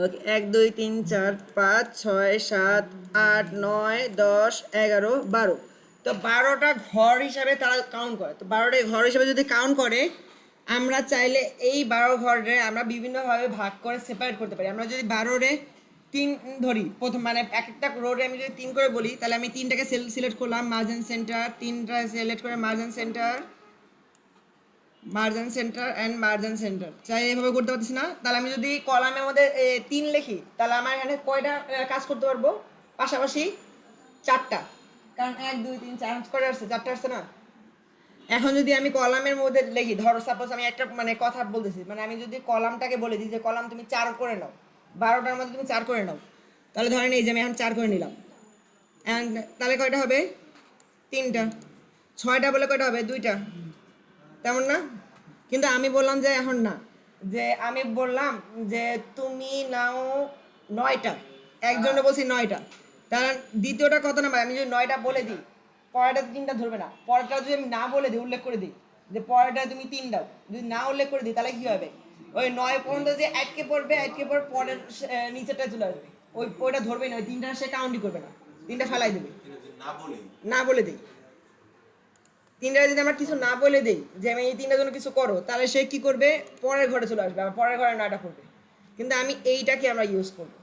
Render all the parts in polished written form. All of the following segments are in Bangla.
ওকে 1 2 3 4 5 6 7 8 9 10 11 12। তো 12টা ঘর হিসাবে তারা কাউন্ট করে। তো 12টা ঘর হিসাবে যদি কাউন্ট করে, আমরা চাইলে এই 12 ঘরে আমরা বিভিন্নভাবে ভাগ করে সেপারেট করতে পারি। আমরা যদি 12-রে 3 ধরি, প্রথম মানে এক একটা রোডে আমি যদি 3 করে বলি, তাহলে আমি 3টাকে সিলেক্ট করলাম মার্জিন সেন্টার, 3টা সিলেক্ট করে margin centre, margin centre and margin centre. চাই এভাবে করতে পারতেছি না, তাহলে আমি যদি কলামের মধ্যে 3 লিখি, তাহলে আমার এখানে কয়টা কাজ করতে পারবো পাশাপাশি? 4টা, কারণ 1 2 3 4 করে আসছে, 4টা আসছে না। এখন যদি আমি কলামের মধ্যে লিখি, ধরো সাপোজ আমি একটা মানে কথা বলতেছি, মানে আমি যদি কলামটাকে বলে দিই যে কলাম তুমি 4 করে নাও, 12টার মধ্যে তুমি 4 করে নাও, তাহলে ধরেন এই যে আমি এখন 4 করে নিলাম, অ্যান্ড তাহলে কয়টা হবে? 3টা। 6টা বলে কয়টা হবে? 2টা, তেমন না? কিন্তু আমি বললাম যে এখন না, যে আমি বললাম যে তুমি নাও 9টা, একজনে বলছি 9টা, তাহলে দ্বিতীয়টা কত নাম্বার? আমি যদি 9টা বলে দিই, পরেরটা 3টা ধরবে না। পরেরটা যদি আমি না বলে দিই, উল্লেখ করে দিই যে পরেরটা তুমি 3 দাও, যদি না উল্লেখ করে দিই, তাহলে কি হবে? ওই 9 পর্যন্ত যে আটকে পড়বে, আটকে পর পরের নিচেরটা চলে আসবে, ওইটা ধরবেই না, ওই 3টা সে কাউন্টই করবে না, 3টা ফেলাই দেবে। না বলে দিই, 3টা যদি আমরা কিছু না বলে দিই যে আমি এই 3টার জন্য কিছু করো, তাহলে সে কি করবে? পরের ঘরে চলে আসবে, আবার পরের ঘরে 9টা করবে। কিন্তু আমি এইটাকে আমরা ইউজ করবো,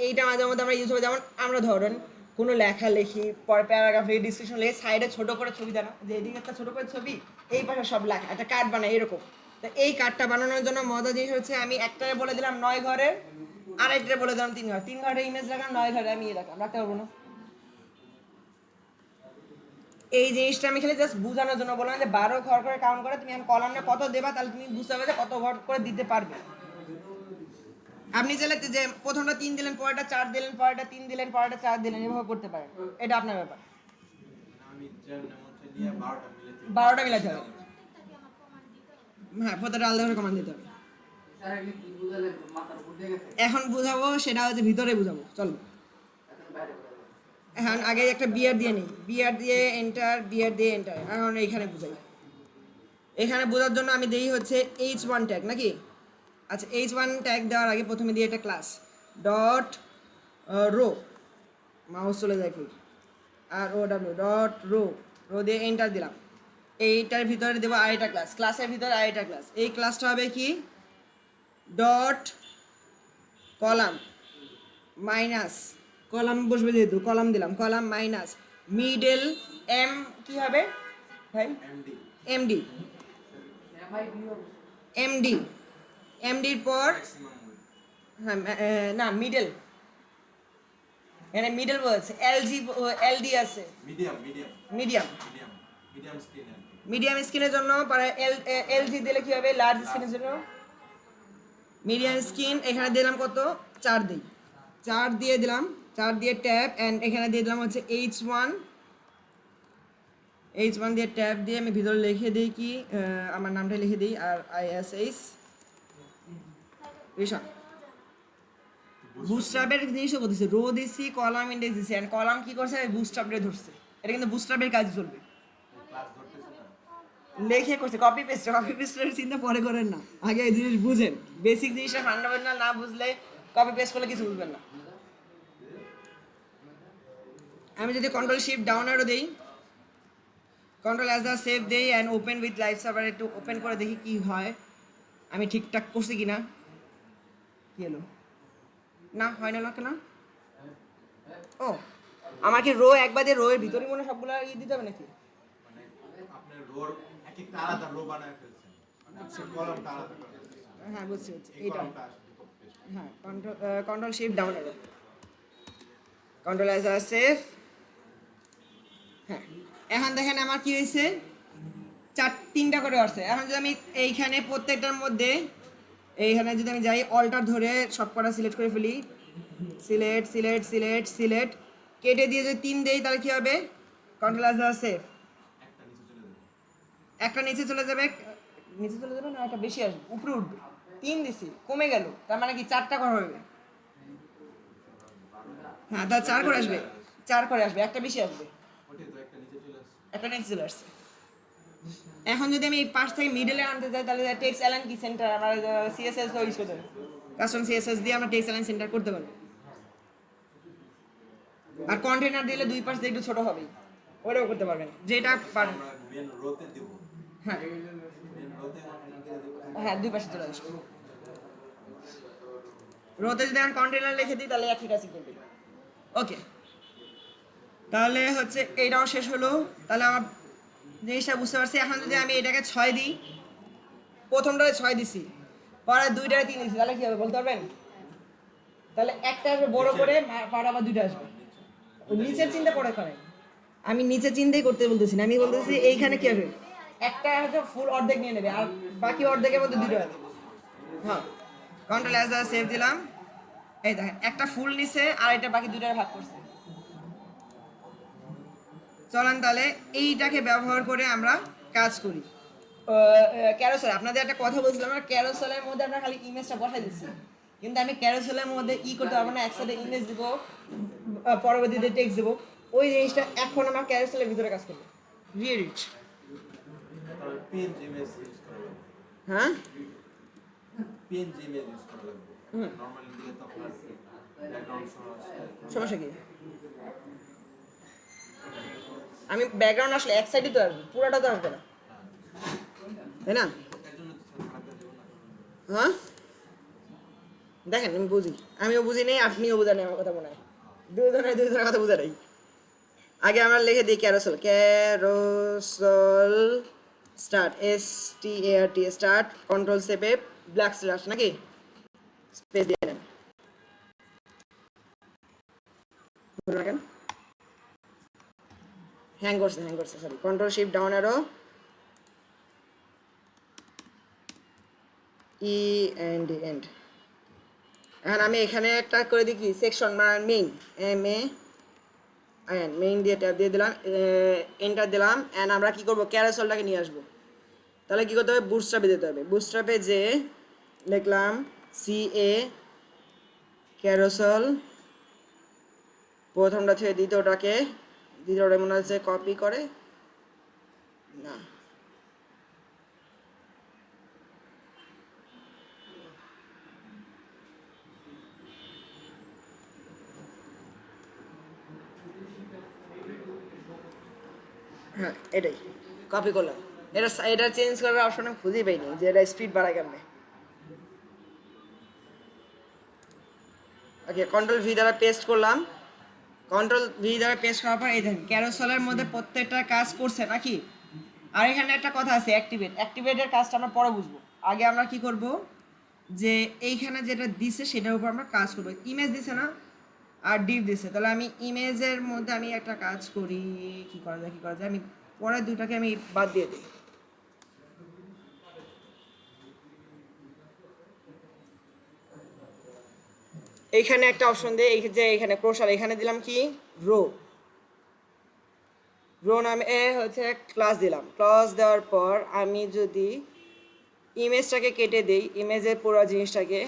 এইটা মাঝে মধ্যে আমরা ইউজ করবো। যেমন আমরা ধরেন কোনো লেখালেখি, পরে প্যারাগ্রাফ ডিসক্রিপশন লিখে সাইডে ছোট করে ছবি দেয় না, যে এদিকে একটা ছোট করে ছবি, এই পাশে সব লেখা, একটা কার্ড বানাই এরকম। তো এই কার্ডটা বানানোর জন্য মজার জিনিস হচ্ছে, আমি একটারে বলে দিলাম 9 ঘরের, আরেকটারে বলে দিলাম 3 ঘর, 3 ঘরে ইমেজ রাখলাম, 9 ঘরে আমি রাখতে পারবো না। এই জিনিসটা আমি খালি জাস্ট বোঝানোর জন্য বললাম যে 12 ঘর করে কাউন্ট করে, তুমি কলামে কত দেবা, তাহলে তুমি বুঝতে পারবে যে কত ঘর করে দিতে পারবে। আপনি চাইলে যে প্রথমটা 3 দিলেন, পরেরটা 4 দিলেন, পরেরটা 3 দিলেন, পরেরটা 4 দিলেন, এভাবে করতে পারেন। এটা আপনার ব্যাপার। 12টা মিলাতে হবে। হ্যাঁ, প্রত্যেকটা আলাদা করে কমান্ড দিতে হবে। এখন বুঝাবো, সেটা হচ্ছে ভিতরে বুঝাবো, চলো। এখন আগে একটা বিয়ার দিয়ে নিই, বিয়ার দিয়ে এন্টার, বিয়ার দিয়ে এন্টার। এখন এইখানে বুঝাই। এখানে বোঝার জন্য আমি দেই হচ্ছে h1 ট্যাগ নাকি? আচ্ছা, h1 ট্যাগ দেওয়ার আগে প্রথমে দিই একটা ক্লাস ডট রো, মাউস চলে যায় কই, আর ও ডাব্লিউ ডট রো, রো দিয়ে এন্টার দিলাম। এইটার ভিতরে দেবো আরেকটা ক্লাস, ক্লাসের ভিতরে আরেকটা ক্লাস। এই ক্লাসটা হবে কি? ডট কলাম মাইনাস, কলাম বসবে যেহেতু কলাম দিলাম, কলাম মাইনাস মিডল এম, কি হবে ভাই? এমডি, এমডি, এমডির পর হ্যাঁ না মিডল, এখানে মিডল বলছে, এলজি এলডি আছে, মিডিয়াম, মিডিয়াম স্ক্রিনের জন্য এলজি দিলে কি হবে? লার্জ স্ক্রিনের জন্য মিডিয়াম স্ক্রিন। এখানে দিলাম কত? 4 দিই, 4 দিয়ে দিলাম, 4 দিয়ে ট্যাব, অ্যান্ড এখানে দিয়ে দিলাম হচ্ছে h1, h1 দিয়ে ট্যাব দিয়ে আমি ভিতরে লিখে দিই কি, আমার নামটা লিখে দিই, আর ISH রিশন। বুস্ট্র্যাপের জিনিসও করতেছে, রো দিছি, কলাম ইন্ডেক্স দিছি, এন্ড কলাম কি করছে? বুস্ট্র্যাপে ধরছে। এটা কিন্তু বুস্ট্র্যাপের কাজ চলবে, লেখে করছে। কপি পেস্ট, কপি পেস্টের চিন্তা পরে করেন না, আগে এই জিনিস বুঝেন। বেসিক জিনিসটা ফান্ডামেন্টাল না বুঝলে কপি পেস্ট করলে কিছু বুঝবেন না। আমি যদি কন্ট্রোল শিফট ডাউন আরও দেই, কন্ট্রোল অ্যাজ দ্য সেভ দেই, and open with live server একটু ওপেন করে দেখি কি হয়, আমি ঠিকঠাক করছি কিনা। কি হলো? না হয় না কেন? ও, আমার কি রো একবার দিয়ে রো এর ভিতরে মনে সবগুলো দিতে হবে নাকি? হ্যাঁ বুঝছি, এইটা হ্যাঁ, কন্ট্রোল শিফট ডাউন আরো, কন্ট্রোল অ্যাজ দ্য সেভ। হ্যাঁ, এখন দেখেন আমার কি হয়েছে, 3টা করে আসছে। এখন যদি আমি এইখানে প্রত্যেকটার মধ্যে, এইখানে যদি আমি যাই অল্টার ধরে সব কটা সিলেক্ট করে ফেলি, সিলেক্ট সিলেক্ট সিলেক্ট সিলেক্ট, কেটে দিয়ে যদি 3 দেই, তাহলে কি হবে? কন্ট্রোল অ্যাজ দ্য সেভ, একটা নিচে চলে যাবে, নিচে চলে যাবে না, একটা বেশি আসবে, উপরে উঠবে। 3 দিছি, কমে গেল, তার মানে কি 4টা ঘর হবে? হ্যাঁ, তাহলে 4 করে আসবে, 4 করে আসবে, একটা বেশি আসবে, একটা নিচে চলে আসছে। এখন যদি আমি এই পাশ থেকে মিডলে আনতে চাই, তাহলে টেক্সট অ্যালাইন কি সেন্টার আমার সিএসএস ইউজ করতে হবে। কাস্টম সিএসএস দিয়ে আমরা টেক্সট অ্যালাইন সেন্টার করতে পারবো। আর কন্টেনার দিলে দুই পাশ দিয়ে একটু ছোট হবেই, ওটাও করতে পারবেন যেটা পারেন। হ্যাঁ হ্যাঁ, দুই পাশে চলে আসবে। রোতে যদি আমি কন্টেনার লিখে দিই তাহলে একই কাজই করবে। ওকে, তাহলে হচ্ছে এইটাও শেষ হলো। তাহলে আমার জিনিসটা বুঝতে পারছি। এখন যদি আমি এটাকে 6 দিই, প্রথমটায় 6 দিছি, পরে দুইটায় 3 দিছি, তাহলে কি হবে বলতে পারবেন? তাহলে একটা আসবে বড় করে, পরে আবার দুইটা আসবে। নিচের চিন্তা পরে করেন, আমি নিচে চিন্তাই করতে বলতেছি না, আমি বলতেছি এইখানে কি হবে, একটা হচ্ছে ফুল অর্ধেক নিয়ে নেবে আর বাকি অর্ধেকের মধ্যে দুটো আছে। হ্যাঁ, কন্ট্রোল এস দ্বারা সেভ দিলাম। এই দেখেন একটা ফুল নিছে আর এটা বাকি দুইটার ভাগ করছে। চলেন তাহলে এইটাকে ব্যবহার করে আমরা কাজ করি। ক্যারোসেল, আপনাদের একটা কথা বলছিলাম, আমরা ক্যারোসেলের মধ্যে আমরা খালি ইমেজটা বসাই দিচ্ছি, কিন্তু আমি ক্যারোসেলের মধ্যে করতে পারবো না, একসাথে ইমেজ দিব, পরবর্তীতে টেক্সট দেবো। ওই জিনিসটা এখন আমার ক্যারোসেলের ভিতরে কাজ করবে। রিড, হ্যাঁ পিএনজি ইমেজ ইউজ করা লাগবে। নরমালি দিলে তো আপনার ব্যাকগ্রাউন্ড সহ আসে। সমস্যা কি? আমি ব্যাকগ্রাউন্ড আসলে এক সাইডই তো আসবে, পুরোটা তো আসবে না, তাই না? হ্যাঁ দেখেন, আমি বুঝি, আমিও বুঝি নেই, আপনিও বুঝেন আমার কথা মনে হয়, দুজনের কথা বুঝে নেই। আগে আমরা লিখে দিই carousel, carousel start, START start, control সেভে ব্ল্যাক স্ল্যাশ নাকি স্পেস দিয়ে নেন। হ্যাং করছে sorry, control shift down arrow, end. এখন আমি এখানে একটা করে দিই কি সেকশন, মানে মেইন, মেইন দিয়ে ট্যাব দিয়ে দিলাম, এন্টার দিলাম। অ্যান্ড আমরা কি করব, ক্যারোসেলটাকে নিয়ে আসবো। তাহলে কি করতে হবে, বুটস্ট্র্যাপে দিতে হবে। বুটস্ট্র্যাপে যে লিখলাম CA ক্যারোসেল, প্রথমটা থেকে দ্বিতীয়টা মনে হচ্ছে কপি করে না, হ্যাঁ এটাই কপি করলাম। এটা চেঞ্জ করার অপশন আমি খুঁজেই পাইনি, যে এটা স্পিড বাড়ায় কেমনে। ওকে, কন্ট্রোল ভি দ্বারা পেস্ট করলাম। কন্ট্রোল ভি দ্বারা পেস্ট করার পর এই দেখেন ক্যারোসেলের মধ্যে প্রত্যেকটা কাজ করছে নাকি। আর এখানে একটা কথা আছে, অ্যাক্টিভেটের কাজটা আমরা পরে বুঝবো। আগে আমরা কি করব, যে এইখানে যেটা দিছে সেটার উপর আমরা কাজ করবো। ইমেজ দিছে না আর ডিপ দিছে, তাহলে আমি ইমেজের মধ্যে আমি একটা কাজ করি, কি করা যায়, আমি পরের দুটাকে আমি বাদ দিয়ে দিই। এইখানে একটা অপশন দিয়ে এই যে এখানে ক্রোশার, এখানে দিলাম কি রো নামে হচ্ছে ক্লাস দিলাম। ক্লাস দেওয়ার পর আমি যদি ইমেজটাকে কেটে দেই, ইমেজের পুরো জিনিসটাকে,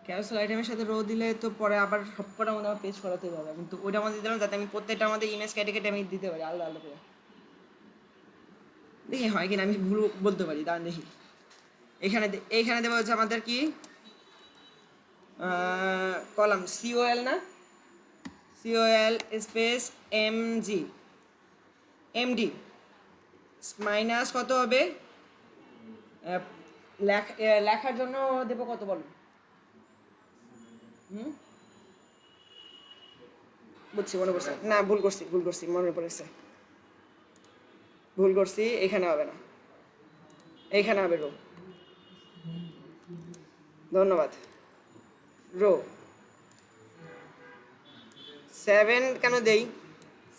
ক্যারোসেল আইটেমের সাথে রো দিলে তো পরে আবার সবকটার মধ্যে আমার পেজ করাতে হবে, কিন্তু ওইটার মধ্যে দিলাম যাতে আমি প্রত্যেকটার মধ্যে ইমেজ কেটে আমি দিতে পারি আলাদা আলাদা করে। দেখি হয় কিনা, আমি ভুল বলতে পারি, দাঁড়ান দেখি। এইখানে দেবো হচ্ছে আমাদের কি কলাম COL না, COL স্পেস MD মাইনাস কত হবে, লেখার জন্য দেবো কত বলো? বুঝছি, মনে করছি না, ভুল করছি মনে পড়েছে, ভুল করছি, এখানে হবে না, এইখানে হবে রো। ধন্যবাদ। রো 7 কেন দেই,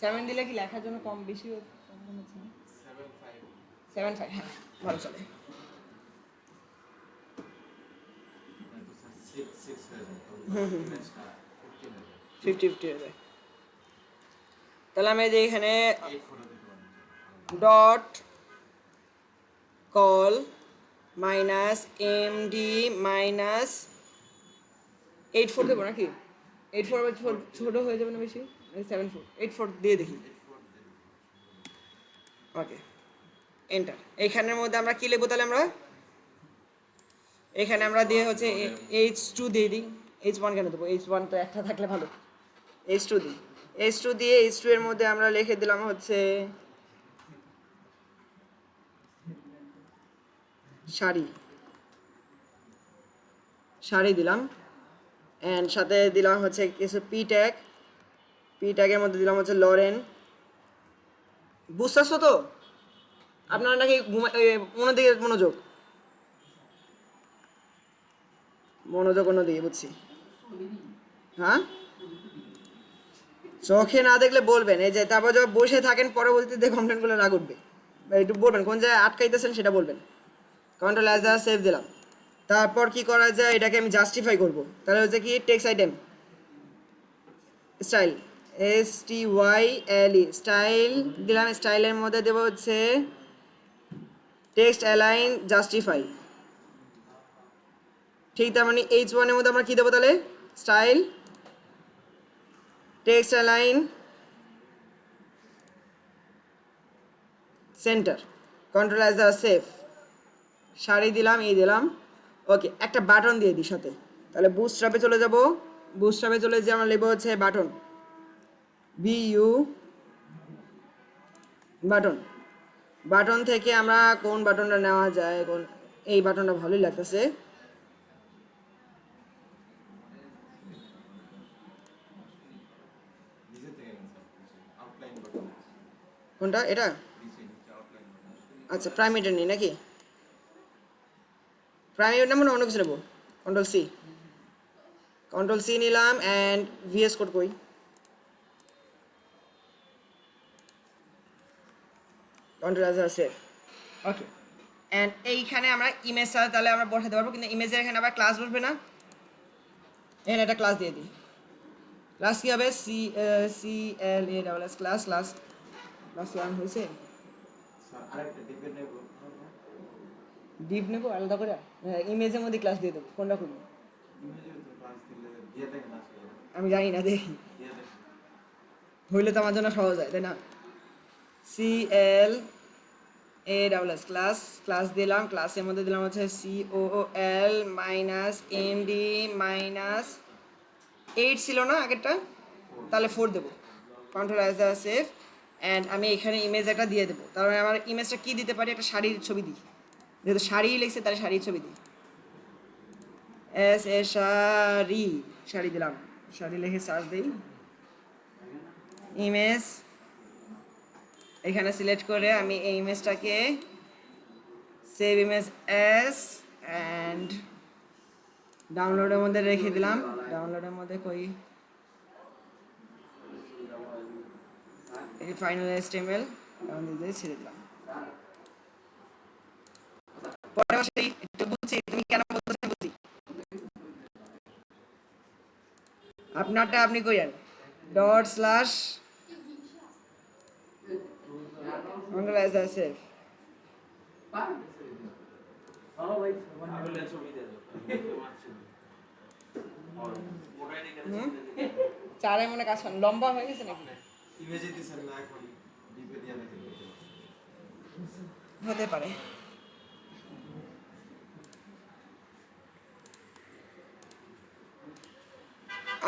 7 দিলে কি লেখার জন্য কম বেশি কম হচ্ছে না? 7.5, হ্যাঁ ভালো চলে। 50 হয়ে যায়। তাহলে আমি যে এখানে dot call minus MD minus 84 দেবো নাকি? 8 4 ছোট হয়ে যাবে না বেশি? 7 4 8 4 দিয়ে দেখি। ওকে, এন্টার। এইখানের মধ্যে আমরা কি লিখবো তাহলে আমরা? এখানে আমরা দিয়ে হচ্ছে H2 দিয়ে দিই। H1 কেন দেবো? H1 তো একটা থাকলে ভালো। H2 দিই। H2 দিয়ে H2 এর মধ্যে আমরা লিখে দিলাম হচ্ছে শাড়ি। শাড়ি দিলাম, অ্যান্ড সাথে দিলাম হচ্ছে কিছু পি ট্যাগ। পি ট্যাগের মধ্যে দিলাম হচ্ছে লরেন। বুঝতেছো তো? আপনারা নাকি অন্যদিকে মনোযোগ, মনোযোগ অন্যদিকে, বুঝছি। হ্যাঁ, চোখে না দেখলে বলবেন। এই যে তারপর যখন বসে থাকেন পরবর্তীতে কমপ্লেনগুলো রাগ উঠবে। একটু বলবেন কোন জায়গায় আটকাইতেছেন সেটা বলবেন। কন্ট্রোল অ্যাজ দ্য সেভ দিলাম। তারপর কি করা যায়, এটাকে আমি জাস্টিফাই করব। তাহলে হচ্ছে কি text item style, STYLE style দিলাম। স্টাইলের মধ্যে দেবো হচ্ছে টেক্সট অ্যালাইন জাস্টিফাই। ঠিক তার মানে H1 এর মধ্যে আমরা কি দেবো তাহলে? Style text align centre, control as the save. Sari দিলাম, এই দিলাম। ওকে, একটা বাটন দিয়ে দিই সাথে। তাহলে বুস্ট্র্যাপে চলে যাব। বুস্ট্র্যাপে চলে যে আমরা লিখবো হচ্ছে বাটন, BU বাটন। বাটন থেকে আমরা কোন বাটনটা নেওয়া যায়? কোন, এই বাটনটা ভালোই লাগতেছে। নিচে থেকে আউটলাইন বাটন, কোনটা এটা? নিচে আউটলাইন বাটন। আচ্ছা, প্রাইমেটের নেই নাকি? প্রাইমেট নেবো না অন্য কিছু নেবো? কন্ট্রোল সি নিলাম, অ্যান্ড VS কোড কই? Control as save. Okay, and এইখানে আমরা ইমেজটা তাহলে আমরা বসাতে পারবো, কিন্তু ইমেজের এখানে আবার ক্লাস বসবে না। এখানে একটা ক্লাস দিয়ে দিই। ক্লাস কি হবে? CLA class. ক্লাস রান হয়েছে। আরেকটা ডিপেন্ড নেব, ডিপ নেবো আলাদা করে? ইমেজের মধ্যে ক্লাস দিয়ে দেবো। কোনটা করবো? ইমেজে তো ক্লাস দিলে দিয়ে দেখেন আসলে আমি জানি না, দেখি। দিয়ে দেখেন। হইলে তো আমার জন্য সহজ হয়, তাই না? CLASS class. ক্লাস দিলাম। ক্লাসের মধ্যে দিলাম হচ্ছে COL-MD-8 ছিল না আগেরটা? তাহলে 4 দেবো। Control as the save, and আমি এখানে ইমেজ একটা দিয়ে দেবো। তারপরে আমার ইমেজটা কি দিতে পারি? একটা শাড়ির ছবি দিই, যেহেতু শাড়ি লিখছে তাহলে শাড়ির ছবি দিই। শাড়ি, শাড়ি দিলাম। শাড়ি লিখে সার্চ দিই। ইমেজ এখানে সিলেক্ট করে আমি এই ইমেজটাকে সেভ ইমেজ অ্যাজ, অ্যান্ড ডাউনলোডের মধ্যে রেখে দিলাম। ডাউনলোডের মধ্যে কই এই ফাইনাল HTML ডাউনলোড দিয়ে ছেড়ে দিলাম। পরে বসে একটু বুঝছি তুমি কেন বলতেছেন, বুঝছি। আপনারটা আপনি কইরেন ./ কন্ট্রোল অ্যাজ দ্য সেভ। তাহলে ছবি দিয়ে দাও। ওটাই নিয়ে চারে মনে কাজ করেন, লম্বা হয়ে গেছে নাকি? ইমেজে দিছেন না, এখন ডিপে দিয়ে নাকি হতে পারে।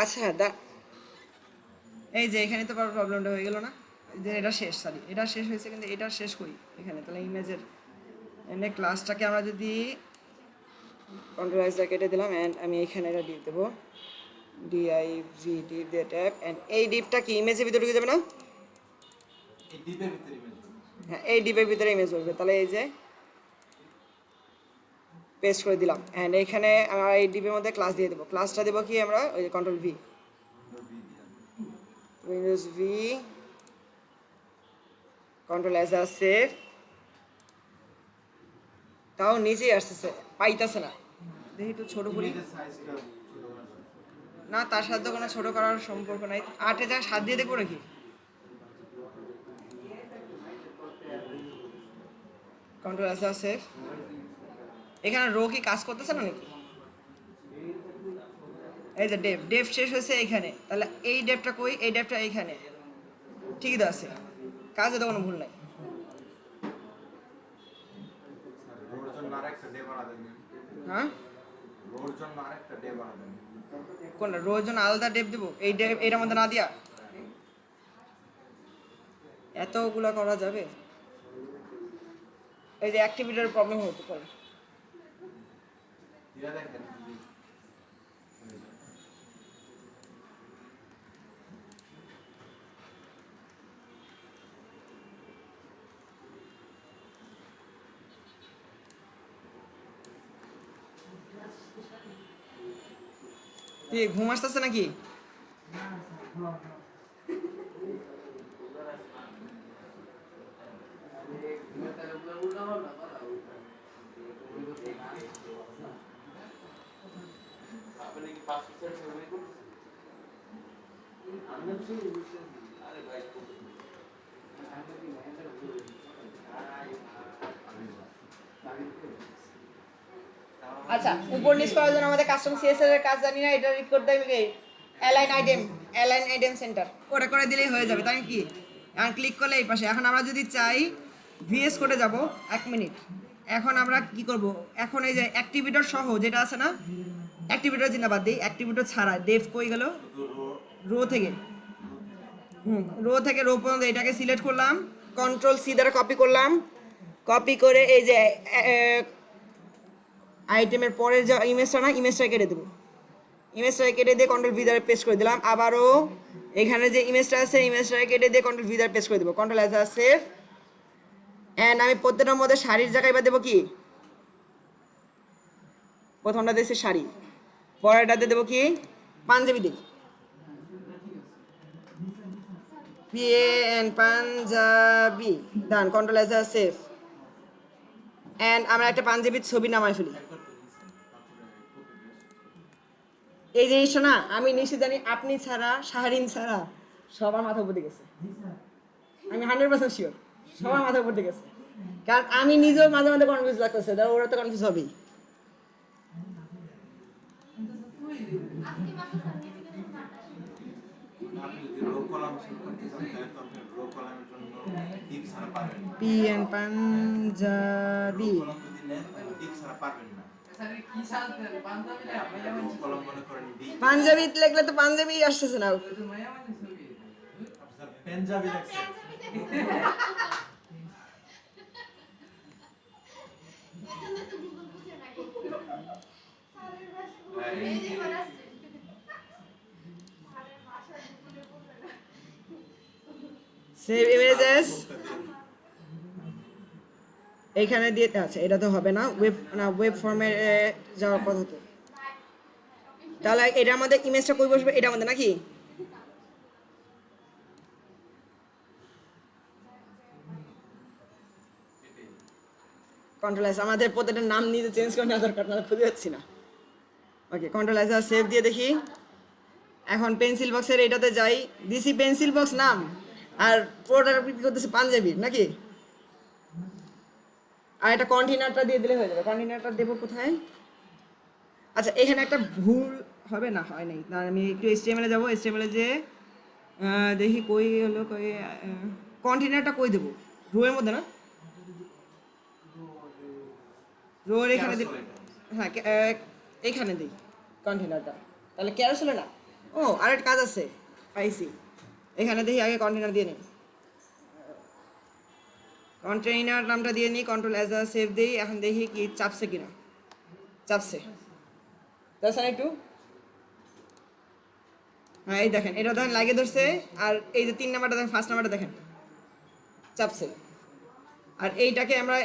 আচ্ছা এই যে এখানে তো প্রবলেমটা হয়ে গেল না, যে এটা শেষ, সরি এটা শেষ হয়েছে, কিন্তু এটা শেষ করি এখানে। তাহলে ইমেজের এনে ক্লাসটাকে আমরা যদি কন্ট্রোলাইজটা কেটে দিলাম, অ্যান্ড আমি এখানে এটা ডিপ দেবো, DIV ডিপ দিয়ে ট্যাগ, অ্যান্ড এই ডিপটা কি ইমেজের ভিতরে ঢুকে যাবে না? এই ডিপের ভিতরে ইমেজ হ্যাঁ, এই ডিপের ভিতরে ইমেজ উঠবে। তাহলে এই যে পেস্ট করে দিলাম, অ্যান্ড এখানে আমরা এই ডিপের মধ্যে ক্লাস দিয়ে দেবো। ক্লাসটা দেবো কি আমরা? ওই যে control V, Windows V, control as the save. তাও নিজেই আসতেছে, পাইতেছে না। দেখি একটু ছোট করি। ইমেজের সাইজটা ছোট করা যায়। না, তার সাথে তো কোনো ছোট করার সম্পর্ক নাই। 8-এ যা 7 দিয়ে দেখবো নাকি? Control as the save. এখানে রো কি কাজ করতেছে না নাকি? এই যে ডেভ ডেভ শেষ হয়েছে এইখানে, তাহলে এই ডেভটা কই, এই ডেভটা এইখানে, ঠিকই তো আছে, কাজে তো কোনো ভুল নাই। রোর জন্য আরেকটা ডে বানা দেন। হ্যাঁ রোর জন্য আরেকটা ডে বানা দেন। কোনটা রোজ জন্য আলাদা ডেভ দেবো, এই ডেভ এটার মধ্যে না দিয়া এতগুলা করা যাবে? এই যে অ্যাক্টিভিটির প্রবলেম হতে পারে। দিয়া দেখেন যদি কি ঘুম আসতেছে নাকি? আপনি কি 5% সেভিং করতেছেন? আরে ভাই আচ্ছা উপর নিচ করার জন্য আমাদের কাস্টম সিএসএস এর কাজ জানি না, এটা রিড করতে হবে কি অ্যালাইন আইটেম সেন্টার, ওটা করে দিলেই হয়ে যাবে তাই কি? এখন ক্লিক করলে এই পাশে, এখন আমরা যদি চাই ভিএস কোডে যাব 1 মিনিট। এখন আমরা কি করব, এখন এই যে অ্যাক্টিভিটর সহ যেটা আছে না, অ্যাক্টিভিটর জিন্দাবাদ দিই, অ্যাক্টিভিটর ছাড়া ডেভ কই গেল, রো থেকে রো থেকে রো পর্যন্ত এটাকে সিলেক্ট করলাম, কন্ট্রোল সি দ্বারা কপি করলাম, কপি করে এই যে আইটেমের পরের যে ইমেজটা না, ইমেজটা কেটে দেবো, ইমেজটা কেটে দিয়ে কন্ট্রোল ভি দ্বারা পেস্ট করে দিলাম। আবারও এখানে যে ইমেজটা আছে ইমেজটা কেটে দিয়ে কন্ট্রোল ভি দ্বারা পেস্ট করে দেবো, control as a save. And আমি প্রত্যেকটার মধ্যে শাড়ির জায়গায় এবার দেবো কি, প্রথমটা দিয়েছি শাড়ি, পরেরটাতে দেবো কি পাঞ্জাবি দিই, PAN পাঞ্জাবি, done, control as a save. And আমরা একটা পাঞ্জাবির ছবি নামাই ফেলি। এই জিনিসটা না আমি নিশ্চিত জানি আপনি ছাড়া, শাহরিন ছাড়া সবার মাথা উপর দিয়ে গেছে, আমি 100% শিওর সবার মাথা উপর দিয়ে গেছে, কারণ আমি নিজেও মাঝে মাঝে কনফিউজ লাগতেছে, ওরা তো কনফিউজ হবেই। আপনি যদি রো কলাম শুরু করতে চান তাহলে তো আপনি রো কলামের জন্য টিপ ছাড়া পারবেন না। PN পাঞ্জাবি, রো কলাম যদি নেন তাহলে টিপ ছাড়া পারবেন না। রো কলাম মনে করেন ডি, পাঞ্জাবি লিখলে তো পাঞ্জাবি আসতেছে না। আপনি স্যার পাঞ্জাবি লেখছেন। সেভ ইমেজেস এইখানে দিয়ে, আচ্ছা এটা তো হবে না, ওয়েব ফর্মে যাওয়ার কথা তো, তাহলে এটার মধ্যে ইমেজটা কই বসবে, এটার মধ্যে নাকি? কন্ট্রোল এস, আমাদের প্রত্যেকটা নাম নিতে চেঞ্জ করে নেওয়া দরকার, না খুঁজে পাচ্ছি না। ওকে কন্ট্রোল এস সেভ দিয়ে দেখি। এখন পেন্সিল বক্সের এটাতে যাই, দিছি পেন্সিল বক্স নাম, আর পুরোটা কি করতেছে পাঞ্জাবি নাকি? আর একটা কন্টেনারটা দিয়ে দিলে হয়ে যাবে, কন্টেনারটা দেবো কোথায়? আচ্ছা এখানে একটা ভুল হবে না, হয় নাই, না আমি একটু HTML এ যাবো, HTML এ যে দেখি কই হলো, কই কন্টেনারটা কই দেবো, রোয়ের মধ্যে না, রোর এখানে দেব, হ্যাঁ এইখানে দিই কন্টেনারটা, তাহলে ক্যারোসেলে না, ও আরেকটা কাজ আছে পাইছি, এখানে দেখি আগে কন্টেনার দিয়ে নিই, কন্টেইনার নামটা দিয়ে নিই, কন্ট্রোল অ্যাজ আ সেভ দিই, এখন দেখি কি চাপছে কিনা, চাপছে, তাছাড়া একটু, হ্যাঁ এই দেখেন এটা দেখেন লাগিয়ে ধরছে, আর এই যে 3 নাম্বারটা দেখেন, ফার্স্ট নাম্বারটা দেখেন চাপছে। আর এইটাকে আমরা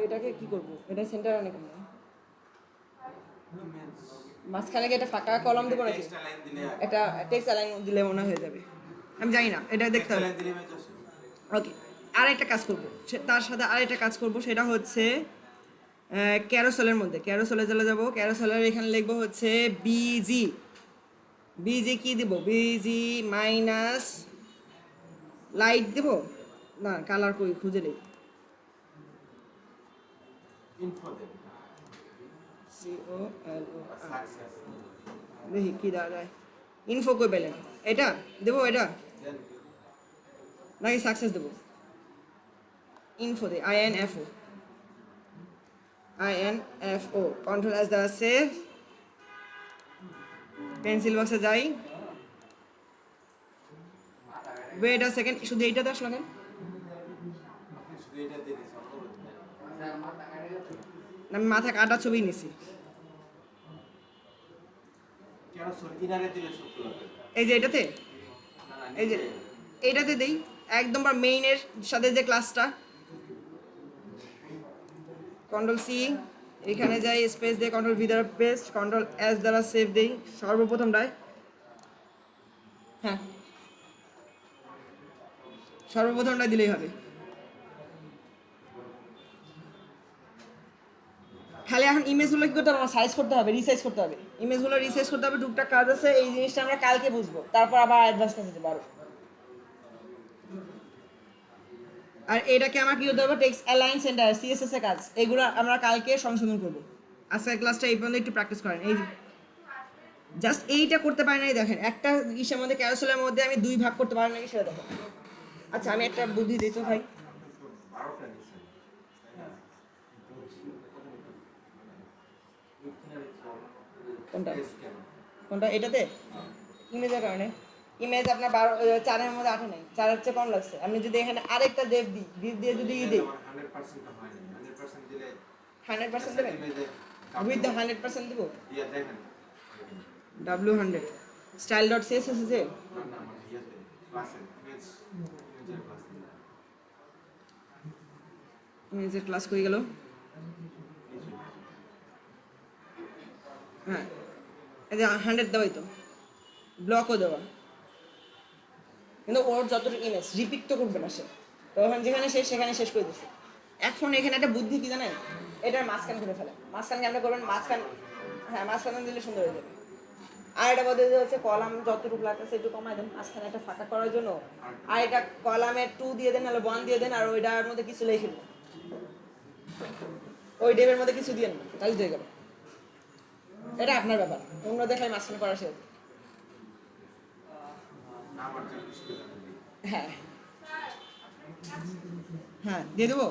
এটাকে কি করব, এটা সেন্টার অনেক মাঝখানে কি একটা ফাঁকা কলম দেবো নাকি, টেক্সট লাইন দিলে একটা টেক্সট অ্যালাইন দিলে মনে হয়ে যাবে, আমি জানি না, এটা দেখতে হবে। লাইন দিলে ইমেজ আসে। ওকে আরেকটা কাজ করব, তার সাথে আরেকটা কাজ করব, সেটা হচ্ছে ক্যারোসেলের মধ্যে, ক্যারোসেলে চলে যাব, ক্যারোসেলের এখানে লিখবো হচ্ছে বিজি, বিজি কি দিব, বিজি মাইনাস লাইট দেব, না কালার কই খুঁজে নেই, ইনফো দেন COLO সাকসেস দেখি কি দেওয়া যায়। ইনফো কই পেলেন? এটা দেবো, এটা দেন নাকি সাকসেস দেবো? ইনফো দে, INFO কন্ট্রোল এস দ্বারা সেভ, পেন্সিল বক্সে যাই, ওয়েট আ সেকেন্ড, শুধু এইটাতে আসলো কেন? আপনি শুধু এটা দিয়ে দিচ্ছেন আমি মাথায় কাটা ছবি নিছি। কেন সরি ইনারে দিলে সত্য লাগবে এই যে এটাতে, না না এই যে নিচে এইটাতে দেই একদম মেইনের সাথে যে ক্লাসটা, কন্ট্রোল সি, এখানে যাই, স্পেস দিয়ে কন্ট্রোল ভি দ্বারা পেস্ট, কন্ট্রোল এস দ্বারা সেভ দেই সর্বপ্রথমটায়। হ্যাঁ, সর্বপ্রথমটা দিলেই হবে। খালি এখন ইমেজগুলো কি করতে হবে? সাইজ করতে হবে, রিসাইজ করতে হবে, ইমেজগুলো রিসাইজ করতে হবে, টুকটাক কাজ আছে। এই জিনিসটা আমরা কালকে বুঝবো, তারপর আবার অ্যাডভান্স কাজ দিতে পারবো। আর এটাকে আমার কি করতে হবে? টেক্সট অ্যালাইন সেন্টার, সিএসএস এর কাজ, এগুলো আমরা কালকে সংশোধন করবো। আজকের ক্লাসটা এই পর্যন্ত একটু প্র্যাকটিস করেন। এই জাস্ট এইটা করতে পারি নাই, দেখেন একটা ইসের মধ্যে, ক্যারোসেলের মধ্যে আমি 2 ভাগ করতে পারি নাকি সেটা দেখেন। আচ্ছা আমি একটা বুদ্ধি দিই তো ভাই। 12টা দিচ্ছেন কোনটা কেন কোনটা? এটাতে ইমেজের কারণে, ইমেজ আপনার 4-এর মধ্যে 8 নেই, 4-এর চেয়ে কম লাগছে। আমি যদি এখানে আরেকটা দেব দিই, দিয়ে যদি দিই, 100% হয়নি 100% দিলে 100% দেবেন, ইমেজে উইথ দ্য 100% দেবো। ইয়া দেখেন W100 স্টাইল ডট সিএসএস আছে, না না মানে ইয়াতে ক্লাসে ইমেজের ক্লাস ইমেজের ক্লাস হয়ে গেল। হ্যাঁ, এই যে 100 দেওয়াই তো, ব্লকও দেওয়া, কিন্তু ওর যতটুকু ইমেজ রিপিট তো করবে না সে, তখন যেখানে শেষ সেখানে শেষ করে দিচ্ছে। এখন এখানে একটা বুদ্ধি কি জানেন? এটার মাঝখান করে ফেলেন, মাঝখান কেমন করবেন? মাঝখান, হ্যাঁ মাঝখানে দিলে সুন্দর হয়ে যাবে। আর এটা বলতে হচ্ছে কলাম যতটুকু লাগতেছে একটু কমাই দেন মাঝখানে একটা ফাঁকা করার জন্য, আর এটা কলামে 2 দিয়ে দেন, নাহলে 1 দিয়ে দেন, আর ওইটার মধ্যে কিছু লিখে দেন, ওই ডেবের মধ্যে কিছু দিয়ে না, তাহলে হয়ে গেল। এটা আপনার ব্যাপার, অন্য দেখায় মাঝখানে করা শেষ। আমার জন্য সুবিধা নেই হ্যাঁ হ্যাঁ দিয়ে দেবো।